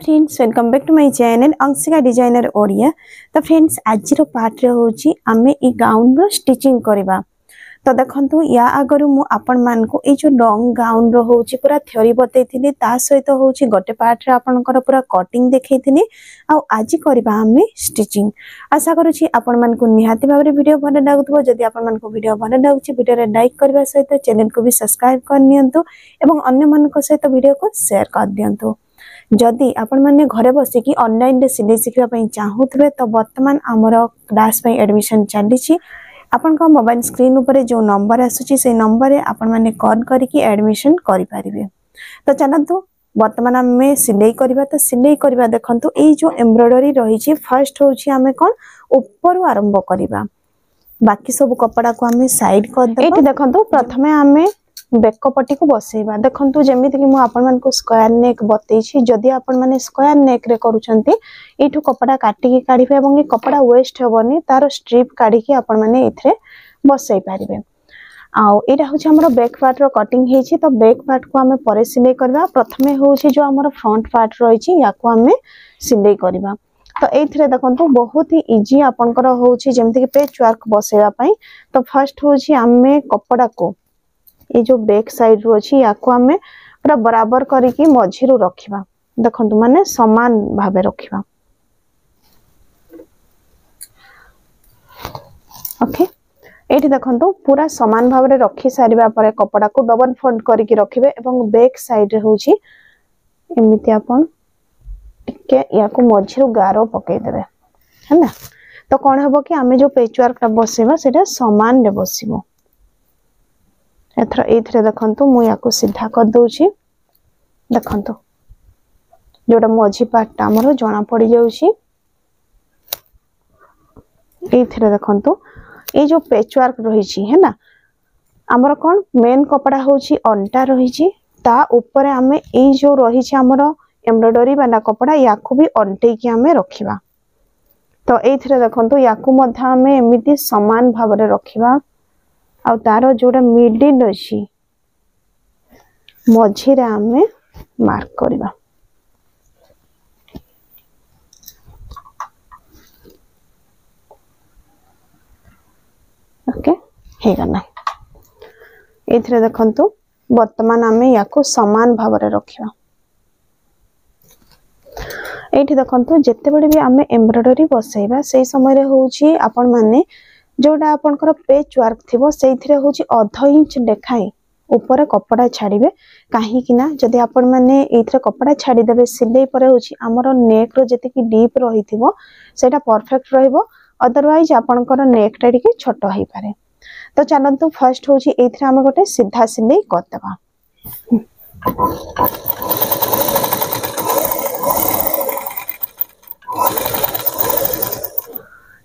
Friends welcome back to my channel Anshika designer Odia. तो friends आज part रे होची आमे ई गाउन रो स्टिचिंग करबा। तो देखंतु या आगरु मु आपन मान को ए जो लॉन्ग गाउन रो होची पूरा थ्योरी बतैथिनी ता सहित होची गोटे पार्ट रे आपनकर पूरा कटिंग देखैथिनी आ आज करबा आमे स्टिचिंग। आशा करूची आपन मान को निहाती भाबरे वीडियो भल लागुतबो। जदि आपन मान को वीडियो भल लागुची वीडियो रे लाइक करबा सहित चैनल को भी सब्सक्राइब कर नियंतु एवं अन्य मान को सहित वीडियो को शेयर कर दियंतु। जदि आपण माने घरे बसी कि ऑनलाइन रे सिलाई सिखबा पई चाहूतबे तो वर्तमान हमर क्लास पई एडमिशन चली छी। आपण का मोबाइल स्क्रीन ऊपर जो नंबर आसुची से नंबर रे आपण माने कॉल करिकि एडमिशन करि परिबे। तो चलंतु वर्तमान हमें सिलाई करबा। तो सिलाई करबा देखंतु ए जो एम्ब्रॉयडरी रही छी फर्स्ट होची हमें कोन ऊपर आरंभ करबा। बाकी सब कपड़ा को हमें साइड कर दे। एठी देखंतु प्रथमे हमें बेक पट्टी को बसेबा। देखंतु जेमिति कि मु आपन मान को स्क्वायर नेक बतै छी। जदि आपन माने स्क्वायर नेक रे करूछंती एठु कपड़ा काटी के काढिबे एवं ए कपड़ा वेस्ट हेबनी तार स्ट्रिप काढी के आपन माने एथरे बसै पारिबे। आउ एटा होछि हमर बैक पार्ट रो कटिंग हे छी। तो बैक पार्ट को हमें परे सिलाई करबा। प्रथमे होछि जो हमर फ्रंट पार्ट रही छी या को हमें सिलाई करबा। तो एथरे देखंतु बहुत ही इजी आपनकर होछि जेमिति कि पेच वर्क बसेबा पई। तो फर्स्ट होछि हमें कपड़ा को ये जो बैक साइड रो अछि या को हमें पूरा बराबर करिकि मझी रो रखिबा। देखंतु माने समान भाबे रखिबा। ओके एठी देखंतु पूरा समान भाबरे रखि सारिबा परे कपड़ा को डबल फोल्ड करिकि रखिबे एवं बैक साइड रे होछि एमिति आपन टिके या को मझी रो गारो पकै देबे हैना। तो कोन हबो कि हमें जो पेच वर्क बसेबा सेटा समान रे बसिबो। एथरे देखंतु मु याको सीधा कर दोछि। देखंतु जोटा मझी पार्ट हमर जणा पड़ी जाउछि। एथरे देखंतु ए जो पेच वर्क रही छी है ना हमर कोन मेन कपड़ा होछि अंटा रही छी ता ऊपर हमें ए जो रही छी हमर एम्ब्रॉयडरी वाला कपड़ा याको भी अंटे की हमें रखिबा। तो एथरे देखंतु याको मध्य हमें एमिति समान भाबरे रखिबा। आ तारो जोड़ा मिडिल अछि मझी रे हमें मार्क करबा। ओके हे गना एथरे देखंतु वर्तमान हमें याको समान भाबरे रखिबा। एठी देखंतु जत्ते बडे भी हमें एम्ब्रॉयडरी बसैबा सेही समय रे होछि आपण माने जोड़ा आपनकर पेच वर्क थिबो सेइथिरे होछि आधा इंच देखाई ऊपर कपड़ा छाड़िबे। काहे कि ना जदि आपन माने एथिरे कपड़ा छाड़ी देबे सिलाई परे होछि हमर नेक रो जति कि डीप रहिथिबो सेटा परफेक्ट रहइबो। अदरवाइज आपनकर नेक टा टिके छोट होई पारे। तो चलंतु फर्स्ट होछि एथिरे हम गोटे सीधा सिलाई कर देबा।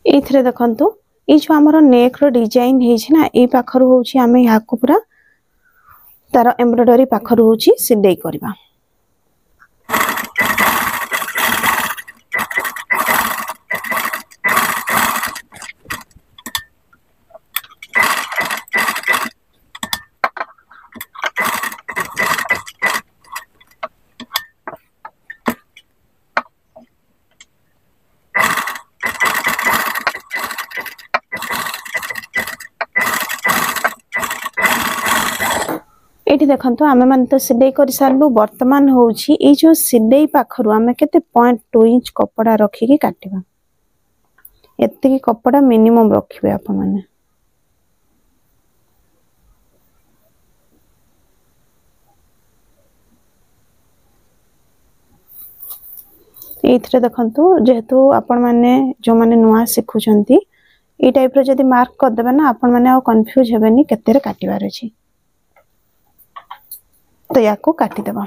एथिरे देखंतु ए जो हमर नेक रो डिजाइन हे छी ना ए पाखर होछि हमें या को पूरा तार एम्ब्रॉयडरी पाखर होछि सिलाई करबा। एठी देखंतु हमें मान तो सिलाई कर सारलु। वर्तमान होछि ए जो सिलाई पाखरु हमें केते 0.2 इंच कपड़ा रखी के काटिबा। एते की कपड़ा मिनिमम रखिबे आपन माने। एथिरे देखंतु जेहेतु आपन माने जो माने नुआ सिखुचंती ए टाइप रो जदी मार्क कर देबे ना आपन माने आ कंफ्यूज हेबेनी केते रे काटिबार अछि। तो याको काटी देबा।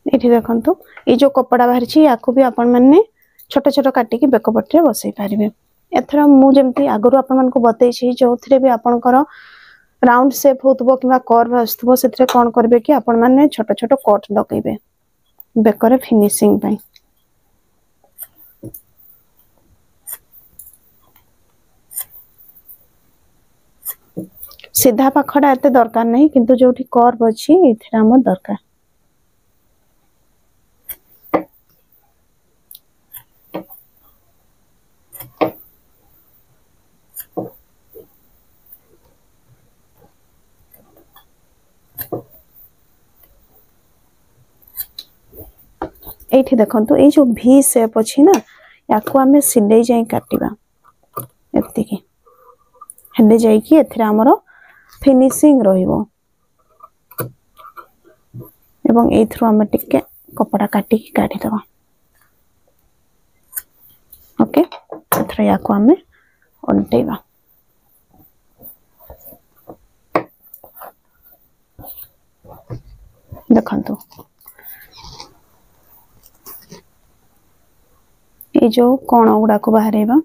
एठी देखंतु ए जो कपड़ा बाहर छी याको भी आपन माने छोट छोट काटी के बेक पट्टी रे बसै पारिबे। एथरा मु जेमती आगरु आपन मान को बतै छी जोथरे भी आपनकर राउंड शेप होतबो किबा कर्व आस्तबो सेतरे कोन करबे कि आपण माने छोट छोट कट लगेबे बेकर फिनिशिंग पई। सीधा पाखडा एते दरकार नहीं किंतु जोठी कर्व अछि एथिरा हम दरकार। एठी देखंतु ए जो भी शेप अछि ना याको हमें सिले जाई काटिबा एति की हेले जाई की एथिरा हमरो फिनिशिंग रहिबो एवं एथरो हम टिके कपड़ा काटी की काढी दबा। ओके एथरो याको हमें उल्टेबा। देखंतु ए जो कोण गुडा को बाहरेबा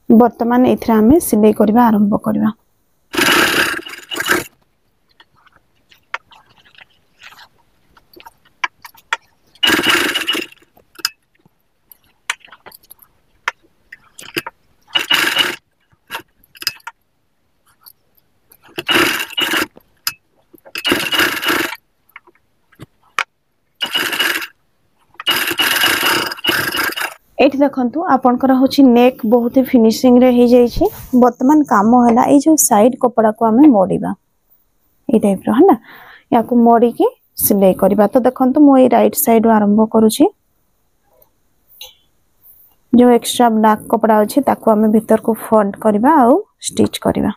वर्तमान एथिरा हमें सिलाई करबा आरंभ करबा। एठी देखंतु आपनकर होची नेक बहुत ही फिनिशिंग रे हे जाई छी। वर्तमान काम होला ए जो साइड कपड़ा को हमें मोड़ीबा ए टाइप रो हला याको मोड़ी की सिलाई करबा। तो देखंतु मो ए राइट साइड आरंभ करूची। जो एक्स्ट्रा ब्लैक कपड़ा अछि ताको हमें भीतर को फोल्ड करबा और स्टिच करबा।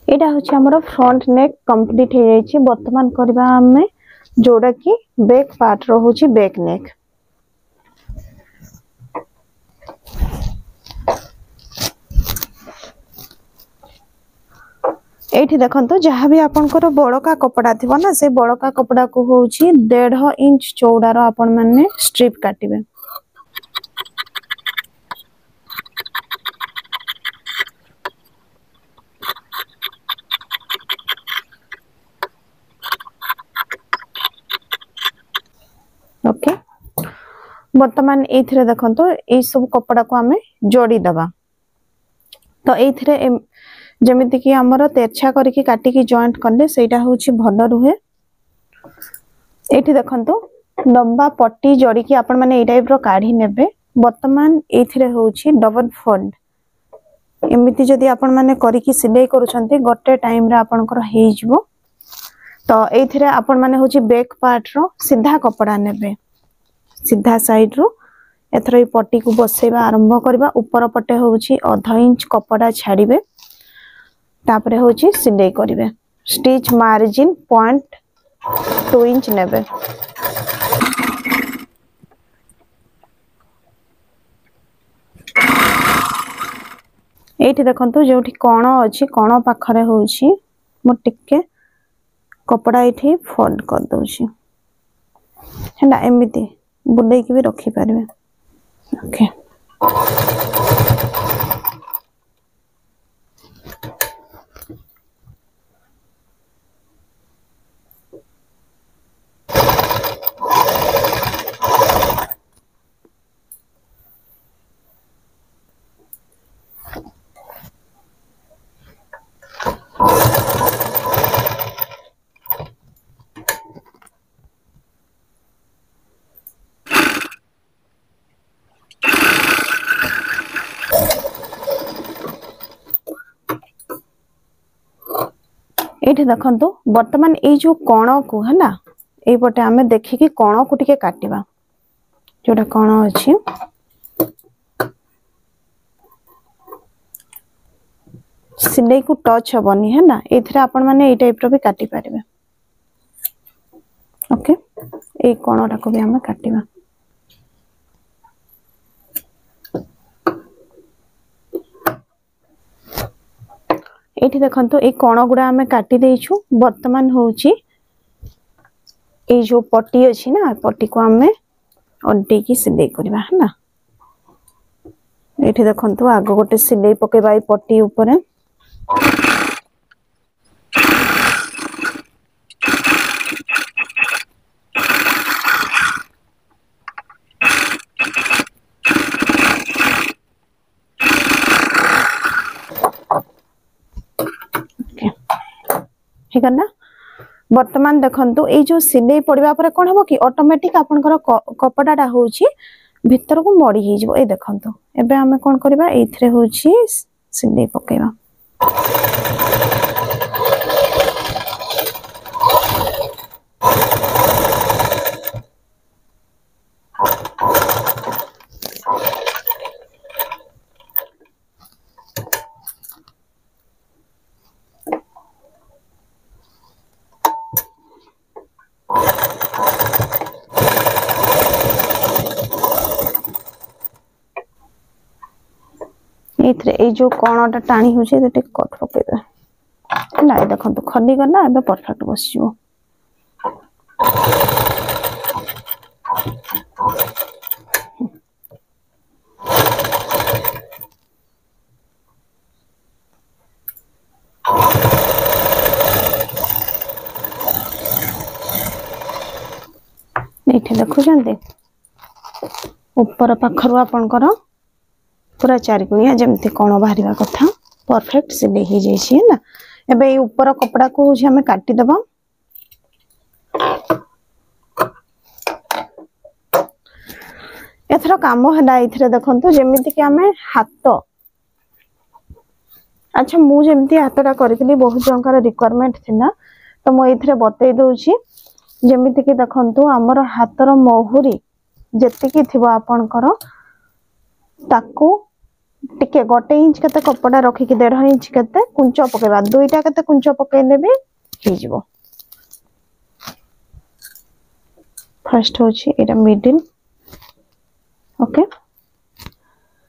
एटा होची हमरो फ्रंट नेक कंप्लीट हे जाई छी। वर्तमान करबा हमें जोड़ा की बैक पार्ट रो होची बैक नेक। एठी देखंतु जहां भी आपनकर बड़का कपड़ा थिबो ना से बड़का कपड़ा को होची 1.5 इंच चौड़ा रो आपन माने स्ट्रिप काटिबे। ओके वर्तमान एथिरे देखंतु ए सब कपड़ा को हमें जोड़ी दबा। तो एथिरे जेमिति कि हमरो तेरछा करके काटी की जॉइंट करले सेटा होची भलो रुहे। एठी देखंतु लंबा पट्टी जोड़ी की आपण माने ए टाइप रो काढी नेबे। वर्तमान एथिरे होची डबल फोल्ड एमिति जदी आपण माने करी की सिलाई करूछंती गोटे टाइम रे आपनकर हे जिवो। तो एथिरे आपण माने होची बैक पार्ट रो सीधा कपड़ा नेबे सीधा साइड रो एथरो ई पट्टी को बसेबा आरंभ करबा। ऊपर पटे होची आधा इंच कपड़ा छाड़ीबे तापरे होची सिलाई करिवे। स्टिच मार्जिन 0.2 इंच नेबे। एठी देखंतु जोठी कोण अछि कोण पाखरे होची मो टिके कपड़ा एठी फोल्ड कर दोची हैला एमिति बुलेई की भी रखी पारिबे। ओके ये देखो बर्तमान ये जो कण को है ना ये आम देखिकी कण को टिके काटिबा जोटा कण अच्छी सिलाई को टच हेनी है ना ये आपण मैंने ये टाइप भी काटी पारे ओके ये कणटा को भी आम काटिबा ये देखो ये कण गुड़ा आम काटी देछु वर्तमान होची ये जो पट्टी अच्छी ना पट्टी को आम अड्डे सिलाई करवा है ना ये देखो आग गोटे सिलाई पकेबा पट्टी ऊपर ठीक है ना वर्तमान देखंतु ये जो सिलाई पड़वा पर कौन हम कि ऑटोमेटिक आपनकर कपड़ाटा होची भीतर को मड़ी ही जबो ए देखंतु एबे हमें कोन करबा एथरे होची सिलाई पकेबा ये जो कणटा टाणी हो कट पकेबे ना ये देखो खली गला ए परफेक्ट बस जीवो ये देखु ऊपर पाखर आपणकर पूरा चारिकोणिया जमती कण बाहर कथा परफेक्ट सिलाई हो जाए ना एबे ये ऊपर कपड़ा को हमें काटी दबा एथर काम है ये देखो जमीती कि आम हाथ अच्छा मु जमती हाथटा करी बहुत जनकर रिक्वायरमेंट थिला तो मुझे बतई दूची जमीती कि देखो आमर हाथर महुरी जेतिकी थिबो आपनकर ताकू टिके गोटे इंच केते कपड़ा रखिकी 1.5 इंच केते कुंच पकेबा दुईटा केते कुंच पकेले भी ही जिवो फर्स्ट होची एटा मिडिल ओके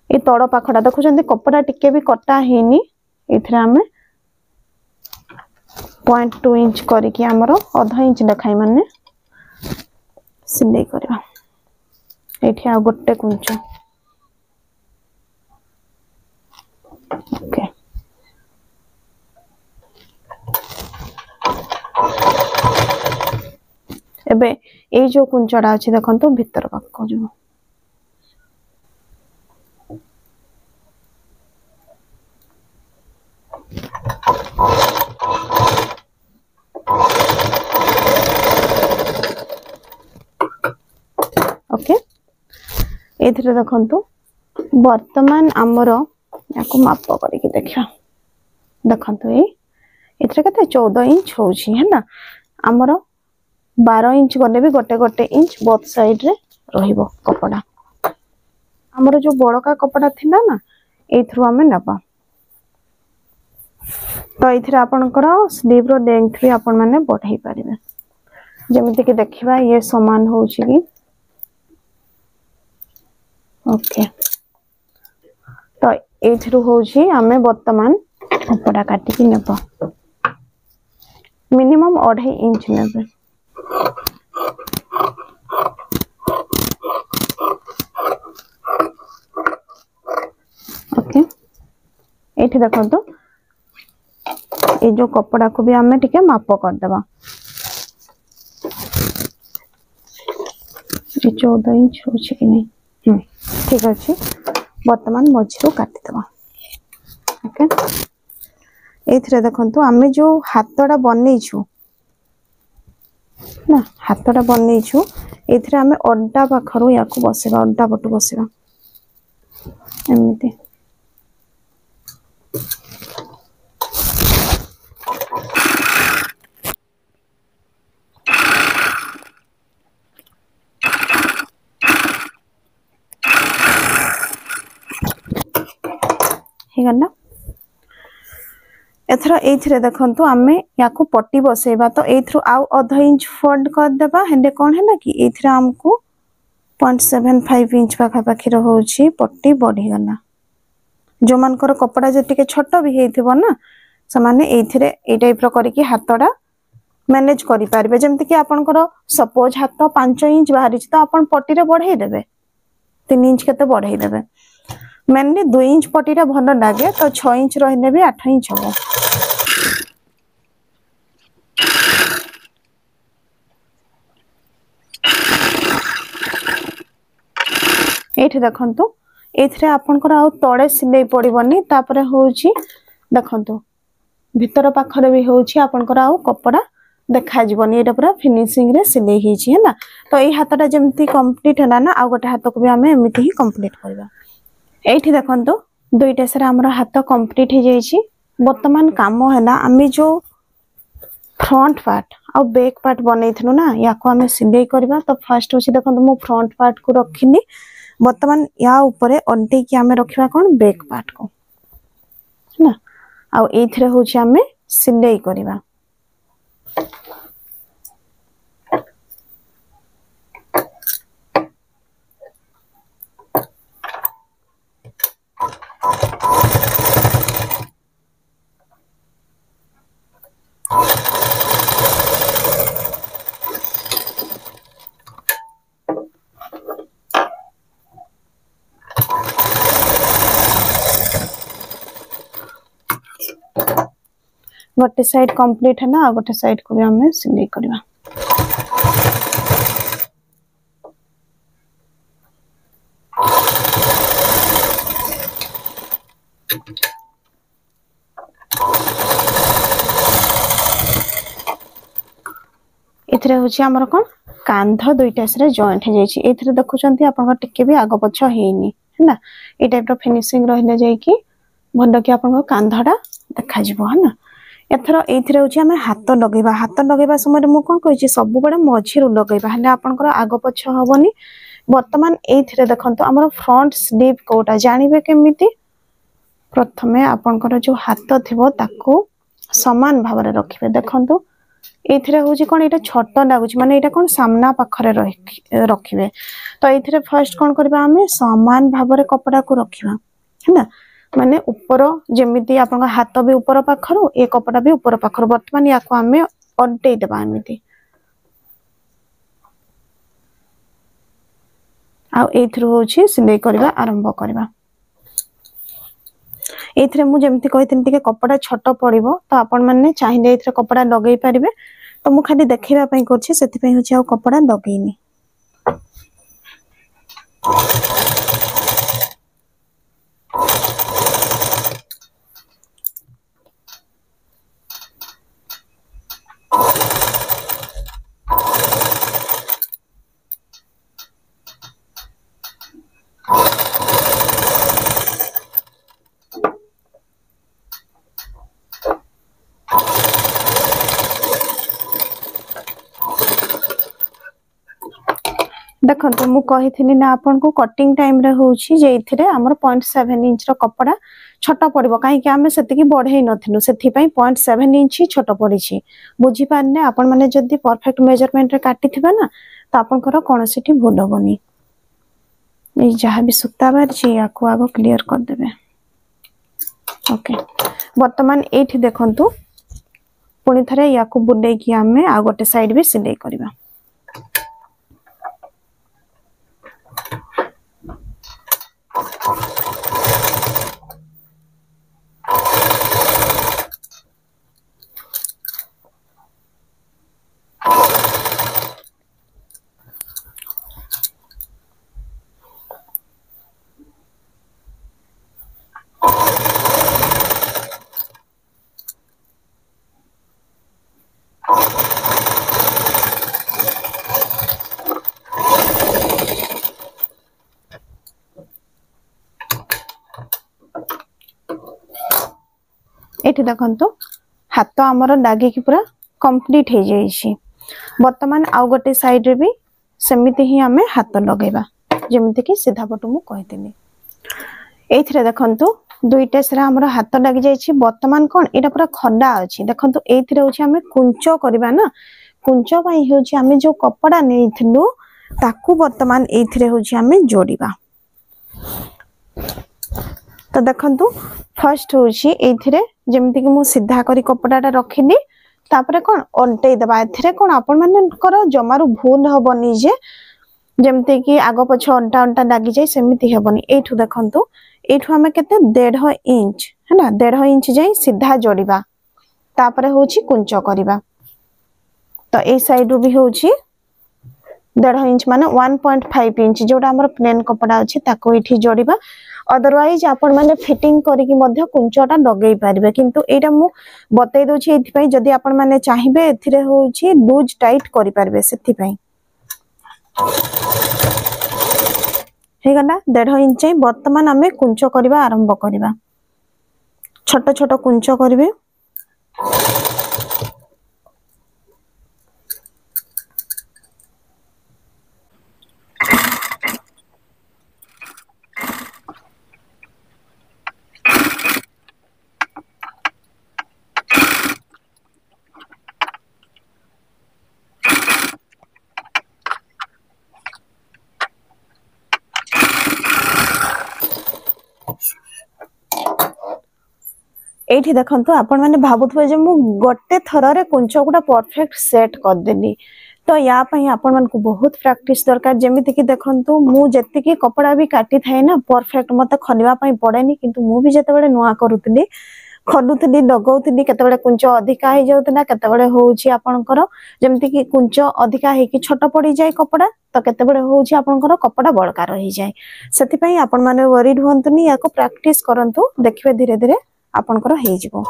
ये तड़ पाखडा देखुछन्ती कपड़ा टिके भी कटा हेनी इथरे हमें 0.2 इंच करिकी हमरो आधा इंच देखाई माने सिलाई करबा एठी आ गोटे कुंच ओके एबे ए जो कुंचड़ा अछि देखंतो भीतर पाक को जो ओके एथरे देखंतो वर्तमान हमर याको माप करके देखिया देखंतो एथरे कते 14 इंच होची है ना हमर 12 इंच गले भी गोटे गोटे इंच बोथ साइड रे रहिबो कपड़ा हमर जो बड़का कपड़ा थिला ना एथरो हमें नबा तो एथरे आपनकर स्लीव रो लेंथ भी आपन माने बढ़ाई पारिबे जेमिति कि देखिबा ये समान होची कि ओके तो एथरो होची हमें वर्तमान कपड़ा काटी कि नेबो मिनिमम 2.5 इंच नेबे ओके एठी देखो तो ये जो कपड़ा को भी हमें टिके माप कर देबा ये 14 इंच होची कि नहीं ठीक अछि वर्तमान मझिरो काटी देबा ओके एथरे देखंतु हमें जो हाथटा बनेइछु ना हाथटा बनेइछु एथरे हमें अड्डा पाखरो याको बसेबा अड्डा पटु बसेबा एमिति गला एथर एथिरे देखंतु आमे याको पट्टी बसेबा तो एथरु आउ आधा इंच फोल्ड कर देबा हेंडे कोन हैला कि एथिरे हमको 0.75 इंच पाखा पाखी रहउची पट्टी बढ़ी गला जो मानकर कपड़ा जतिके छोट भी हेइथिबो ना समाने एथिरे ए टाइप रो करिकि हातडा मैनेज करि पारबे जेमति कि आपनकर सपोज हाथ 5 इंच बाहरी तो आपन पट्टी रे बढ़ाई देबे 3 इंच केते बढ़ाई देबे मेनली 2 इंच पट्टी रे भलो लागे तो 6 इंच रहिने भी 8 इंच हो एठी देखंतु एथिरे आपनकर आउ तळे सिलाई पड़िबनी तापरे होउची देखंतु भीतर पाखरे भी होउची आपनकर आउ कपड़ा देखा जीवनी एटा पूरा फिनिशिंग रे सिलाई हिची है ना तो ए हातटा जेमती कंप्लीट हैला ना आ गोटे हाथ को भी हमें एमिति ही कंप्लीट करबा एठी देखंतु दुईटा सारा हमर हाथ कंप्लीट ही जाईची वर्तमान काम हैला आमी जो फ्रंट पार्ट और बैक पार्ट बनैथनु ना याको हमें सिलाई करबा तो फर्स्ट होची देखंतु मो फ्रंट पार्ट को रखिनी वर्तमान या ऊपर अंटे की हमें रखिबा कोन बैक पार्ट को ना आ एथिरे होची हमें सिलाई करबा गोटे साइड कंप्लीट है ना गोटे साइड को भी हमें सिलाई करबा एथिरे होची हमर कोन कांध दुईटा से जॉइंट हे जाईची एथिरे देखुचंती आपन टिके भी आगो पछ हेनी है ना ए टाइप रो फिनिशिंग रहले जाई कि भलो कि आपन कांधडा देखा जिवो है ना एथरो एथिरे होची हमें हाथ लगेबा समय मु कोन कहिची सब बडे मझिरु लगेबा हले आपनकर आगो पछ हबनी वर्तमान एथिरे देखंतु हमर फ्रंट स्लीव कोटा जानिबे केमिति प्रथमे आपनकर जो हाथ थिबो ताको समान भाव रे रखिबे देखंतु एथिरे होची कोन एटा छोट लागुची माने एटा कोन सामना पाखरे रखिबे तो एथिरे फर्स्ट कोन करबा हमें समान भाव रे कपड़ा को रखिबा है ना माने ऊपर जेमिति आपन हाथ भी ऊपर पाखरो ए कपड़ा भी ऊपर पाखरो वर्तमान याको हमें अल्टे देबा एमिति आ एथिरो होची सिलाई करबा आरंभ करबा एथिरे मु जेमिति कहिथिन टिके कपड़ा छोट पड़िबो तो आपन माने चाहिले एथिरे कपड़ा लगेई परिबे तो मु खाली देखिबा पई करछि सेति पई होची आ कपड़ा लगेइनी देखंतु मु कहिथिनी ना आपन को कटिंग टाइम रे होउची जे इथिरे हमर 0.7 इंच रो कपड़ा छोटा पड़िबो काहे कि हमें सेति की बढ़ेई नथिनु सेति पई 0.7 इंच ही छोटा पड़िछि बुझी पारने आपन माने जदी परफेक्ट मेजरमेंट रे काटिथिबा ना तो आपन कर कोनोसिटी भूल होबनी ए जहां भी सुता बार छी याको आगो क्लियर कर देबे ओके वर्तमान एठी देखंतु पुनी थरे याको बुले कि हमें आ गोटे साइड भी सिलाई करबा एठी देखंतु हाथ हमर लागी कि पूरा कंप्लीट हे जाईछि वर्तमान आउ गोटे साइड रे भी सेमिति ही हमें हाथ लगेबा जेमिति कि सीधा पटु मु कहितनी एथिरे देखंतु दुईटा सारा हमर हाथ लग जाइछि वर्तमान कोन एटा पूरा खड्डा अछि देखंतु एथिरे होछि हमें कुंच करबा ना कुंच पई होछि हमें जो कपड़ा नेइथिलु ताकू वर्तमान एथिरे होछि हमें जोड़िबा तो देखंतु फर्स्ट होछि एथिरे जेमति कि मु सीधा करी कपड़ाटा रखिली तापरे कोन ओल्टै दबा एथिरे कोन आपण माने कर जमारु भूल हबनी जे जेमति कि आगो पछ अंटा अंटा लागी जाय सेमिति हेबनी एठु देखंतु एठु हमें केते 1.5 इंच है ना 1.5 इंच जाई सीधा जोड़िबा तापरे होछि कुंच करबा तो ए साइड भी होछि 1.5 इंच माने 1.5 इंच जोटा हमर प्लेन कपड़ा अछि ताको एठी जोड़िबा अदरवाइज आपण माने फिटिंग करी कि मध्य कुंचटा लगेई पारिबे किंतु एटा मु बतै दोछि एथि पई जदी आपण माने चाहिबे एथिरे होछि लूज टाइट करि पारिबे सेथि पई हे गला 1.5 इंच वर्तमान आमे कुंच करबा आरंभ करबा छोट छोट कुंच करबे एठी देखंतु आपण माने भाबुथबे जे मु गोटे थरारे कुंच गुडा परफेक्ट सेट कर देली तो या पई आपण मन को बहुत प्रैक्टिस दरकार जेमिति कि देखंतु मु जत्ते कि कपड़ा भी काटी थाए ना परफेक्ट मते खलिबा पई पड़ेनी किंतु मु भी जते बेले नुआ करूतली खलुतली लगौतली केते बेले कुंच अधिका हे जाउतना केते बेले होउची आपनकर जेमिति कि कुंच अधिका हे कि छोट पड़ी जाय कपड़ा तो केते बेले होउची आपनकर कपड़ा बड़का रही जाय सेति पई आपण माने वरीड होंतनी याको प्रैक्टिस करंतु देखिबे धीरे धीरे आपनकर हे जिवो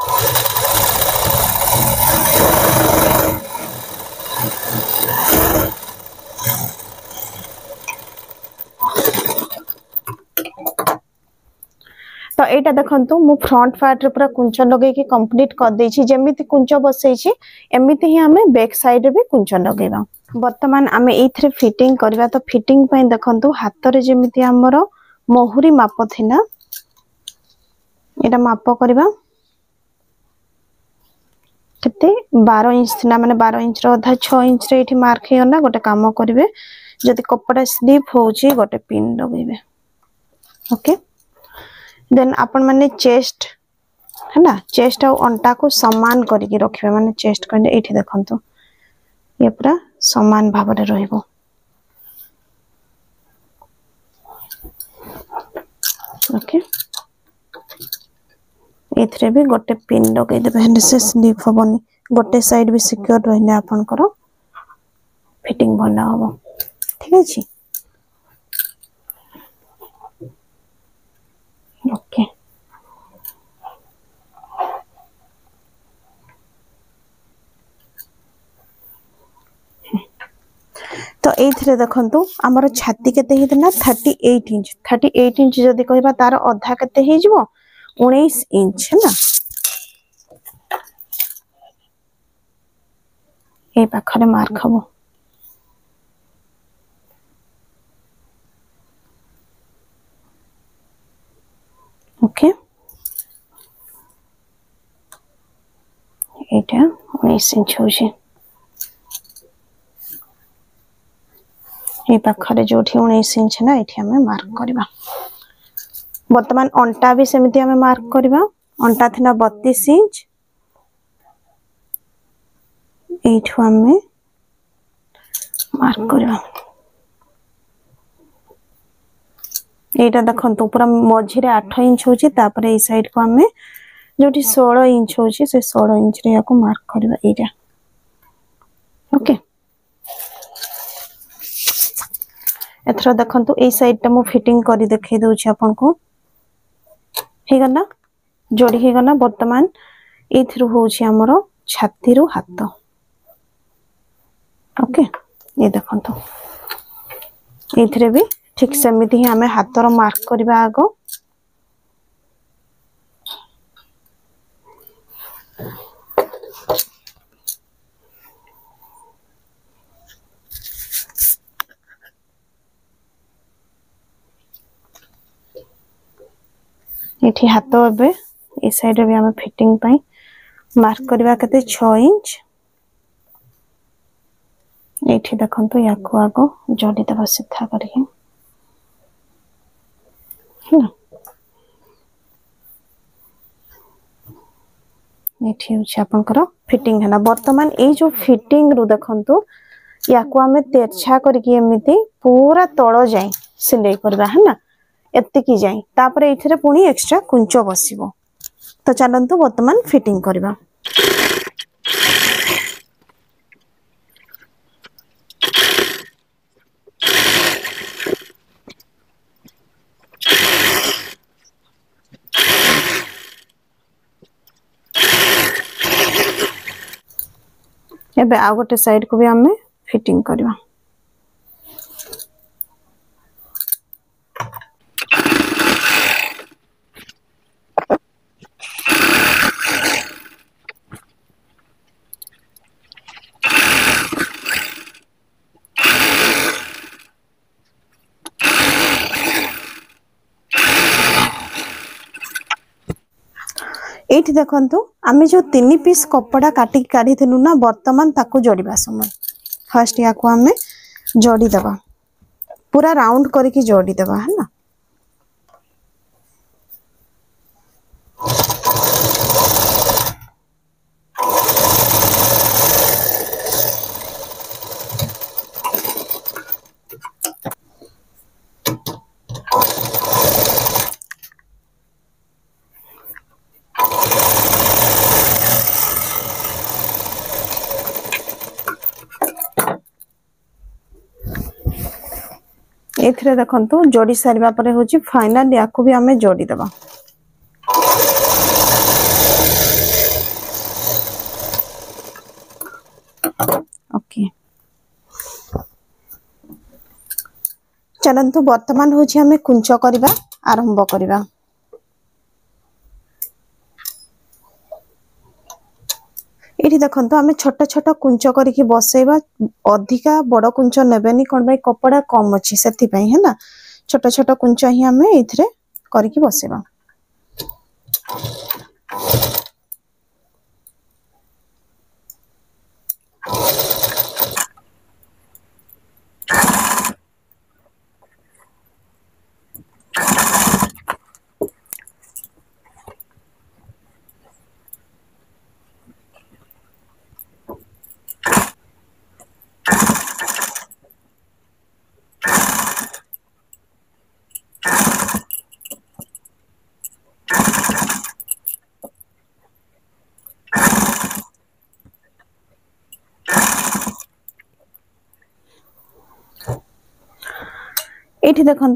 तो एटा देखंतु मु फ्रंट पार्ट रे पूरा कुंच लगे कि कंप्लीट कर देछि जेमिति कुंच बसैछि एमिति ही हमें बैक साइड रे भी कुंच लगेबा वर्तमान हमें एथरे फिटिंग करबा तो फिटिंग पई देखंतु हाथ रे जेमिति हमर मोहुरी माप थिना एटा माप करबा केते 12 इंच थिना माने 12 इंच रो आधा 6 इंच रे एठी मार्क हे ना गोटे काम करबे जदि कपड़ा स्लिप होउची गोटे पिन लगेबे ओके देन आपण माने चेस्ट है ना चेस्ट और अंटा को समान करके रखिबे माने चेस्ट कहले एठी देखंतु ये पूरा समान भाव रे रहइबो ओके एथरे भी गोटे पिन लगे देबे हेन से स्लिप होबनी गोटे साइड भी सिक्योर रहने आपन करो फिटिंग भला होबो ठीक अछि ओके तो एथरे देखंतु हमर छाती केते हितना 38 इंच जदी कहबा तार अधा केते हे जिवो 19 इंच है ना ए पाखरे मार्क हबो ओके एटा 19 इंच होची ए पाखरे जोठी 19 इंच ना एठी हमें मार्क करबा वर्तमान अंटा भी सेमिति हमें मार्क करबा अंटा थिना 32 इंच एठु हमें मार्क करबा एटा देखंतु पूरा मझी रे 8 इंच होची तापरे ए साइड को हमें जोठी 16 इंच होची से 16 इंच रे याको मार्क करबा एटा ओके एथरा देखंतु ए साइड टा मु फिटिंग करी देखै दउची आपन को हे गना जोड़ी हे गना वर्तमान एथरु होची हमरो छाती रु हाथ ओके ये देखंतु एथरे भी ठीक सेमिति ही हमें हाथ रो मार्क करबा आगो ये हाथ ए ए साइड भी आम फिटिंग पाई मार्क करवा के 6 इंच ये देखो या आग जोड़ी देव सीधा करके आपनकर फिटिंग है बर्तमान ये जो फिटिंग रु देखंतु या आम तेरछा करके एमती पूरा तल जाए सिलाई करवा है ना एतिकी जाए तापर ये पुणी एक्स्ट्रा कुंच बसिबो तो चलतु बर्तमान फिटिंग करवा एबे आ गोटे साइड को भी हमें फिटिंग करवा ये देखु आम जो 3 पीस कपड़ा काटिक काढ़ी ना बर्तमान ताकू जोड़वा समय फास्ट या आम जोड़ी दबा पूरा राउंड करके जोड़ी दबा है ना एथिरे देखंतु जोड़ी सारिबा परे होची फाइनल याकू भी हमें जोड़ी देबा ओके चलंतु वर्तमान होची हमें कुंच करबा आरंभ करबा ये देखो आम छोट छोट कुंच करके बसैबा अधिका बड़ कुंच नेबेनी कौन भाई कपड़ा कम अच्छी से है ना छोट छोट कुंच ही आम ये करके बसैबा ये देखो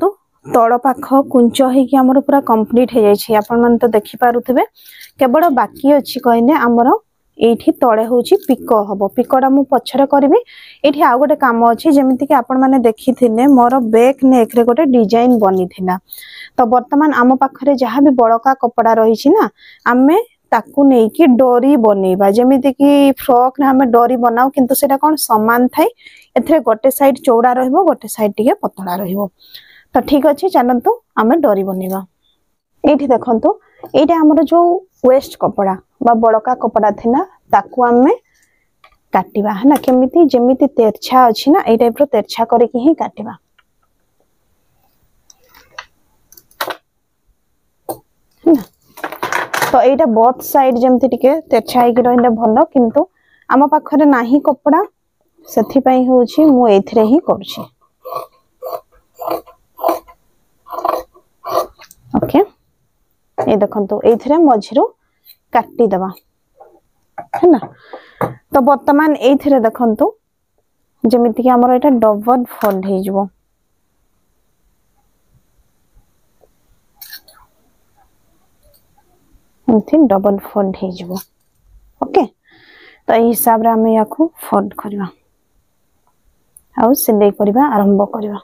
तल पाख कुंच होमर पूरा कंप्लीट हो जाए आपण मन तो देखि पारुथिबे केवल बाकी अच्छी कहने आमर ये तले हूँ पिक हम पिकटा मु पछरे करी ये आउ गोटे कम अच्छी जमीती कि आपण मैंने देखी मोर बैक नेक रे गोटे डिजाइन बनी थिला तो बर्तमान आम पाखरे जहाँ भी बड़का कपड़ा रही ना आमे ताकू नहीं कि डोरी बनैबा जमीती कि फ्रॉक ने हमें डोरी बनाऊ किंतु सेटा कौन समान थाई एथरे गोटे साइड चौड़ा रहिबो गोटे साइड टिके पतला रहिबो तो ठीक अच्छे चलतु आम डोरी बनैबा ये देखंतु ये हमर जो वेस्ट कपड़ा बा बड़का कपड़ा थिला ताकू आमे काटिबा है ना केमिति जेमिति तेरछा अछि ना ए टाइप रो तेरछा करके ही काटिबा है ना तो एटा बोथ साइड जेमति टिके तेरछा ही रहले भलो किंतु आम पाखरे नाही कपड़ा सेथि पई होछि मु एथरे ही करछि ओके ये देखंतु एथरे मझिरो काटी दबा है ना तो वर्तमान एथरे देखंतु जेमिति कि हमर एटा डबल फोल्ड हे जबो डबल फोल्ड हे जबो ओके तो यही हिसाब रे हमें याकू फोल्ड करबा आउ सिलाई करबा आरंभ करबा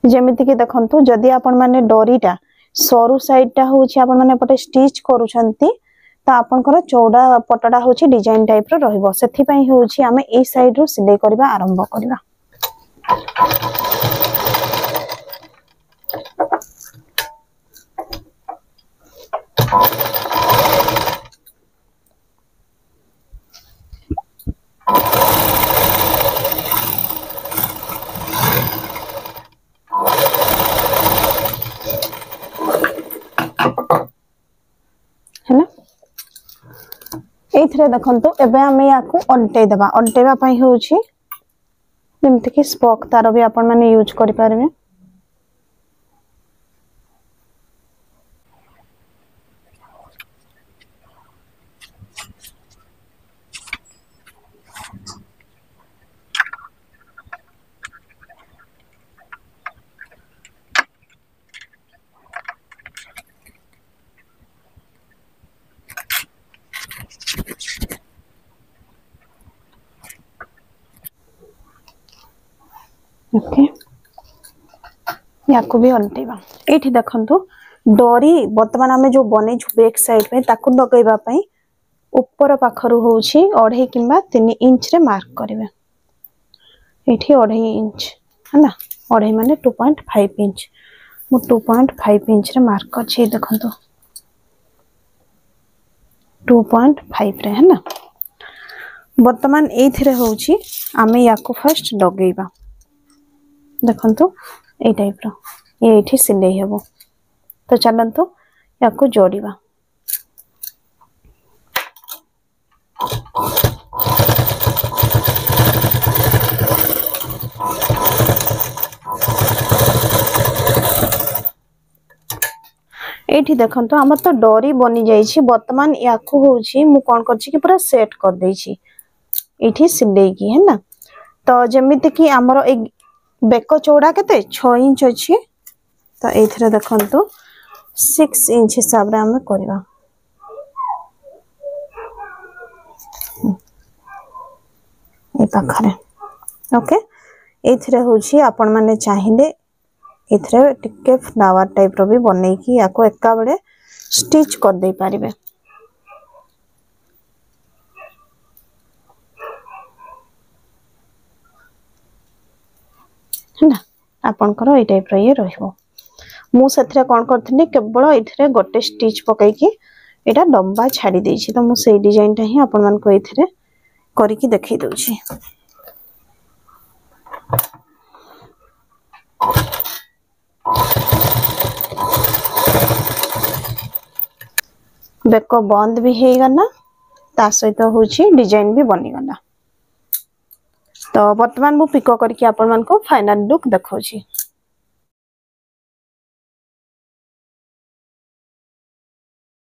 जेमिति कि देखंतु जदि आपण माने डोरीटा सरू साइडटा होछि आपण माने पटे स्टिच करूछंती तो आपनकर चौड़ा पटडा होछि डिजाइन टाइप रो रहइबो सेथि पई होछि हमें ए साइड रो सिलाई करबा आरंभ करबा एथिरे देखंतु एबे हमें याकू अल्टे देबा अल्टेबा पई होउची जेमति कि स्पोक तार भी आपण माने यूज करि पारबे। ओके याकू भी अल्टेबा एठी देखंतु डोरी वर्तमान आमे जो बनै छु बैक साइड पे ताकू लगैबा पई ऊपर पाखरु होउछि 2.5 किंबा 3 इंच रे मार्क करबे। एठी 2.5 इंच हला 2.5 माने 2.5 इंच मु 2.5 इंच रे मार्क कर छी देखंतु 2.5 रे हला। वर्तमान एथिरे होउछि आमे याकू फर्स्ट लगैबा देखंतु ए टाइप रो ये एठी सिलाई हेबो। तो चलंतु याकू जोड़ीबा। एठी देखंतु हमर तो डोरी बनी जाई छी वर्तमान याकू होउछि मु कोन करछि कि पूरा सेट कर देई छी एठी सिलाई की है ना। तो जेमिति कि हमर एक बेको चौड़ा केते 6 इंच अछि तो एथिरे देखंतु 6 इंच हिसाब रे हम करबा। ए पाखरे ओके एथिरे होछि आपण माने चाहिले एथिरे टिके फ्लावर टाइप रो भी बनै की याको एका बळे स्टिच कर दे पारिबे ना। आपनकर ए टाइप रो ये रहबो। मु सेथरे कोन करथनि केवल एथिरे गोटे स्टिच पकाई की एटा लंबा छाडी देई छी तो मु सेई डिजाइन ता ही आपन मान को एथिरे करी की देखै दउ छी। बेको बंद भी हे गना ता सहित होछि डिजाइन भी बनी गना। तो वर्तमान मु पिको करके आपन मान को फाइनल लुक देखौ छी।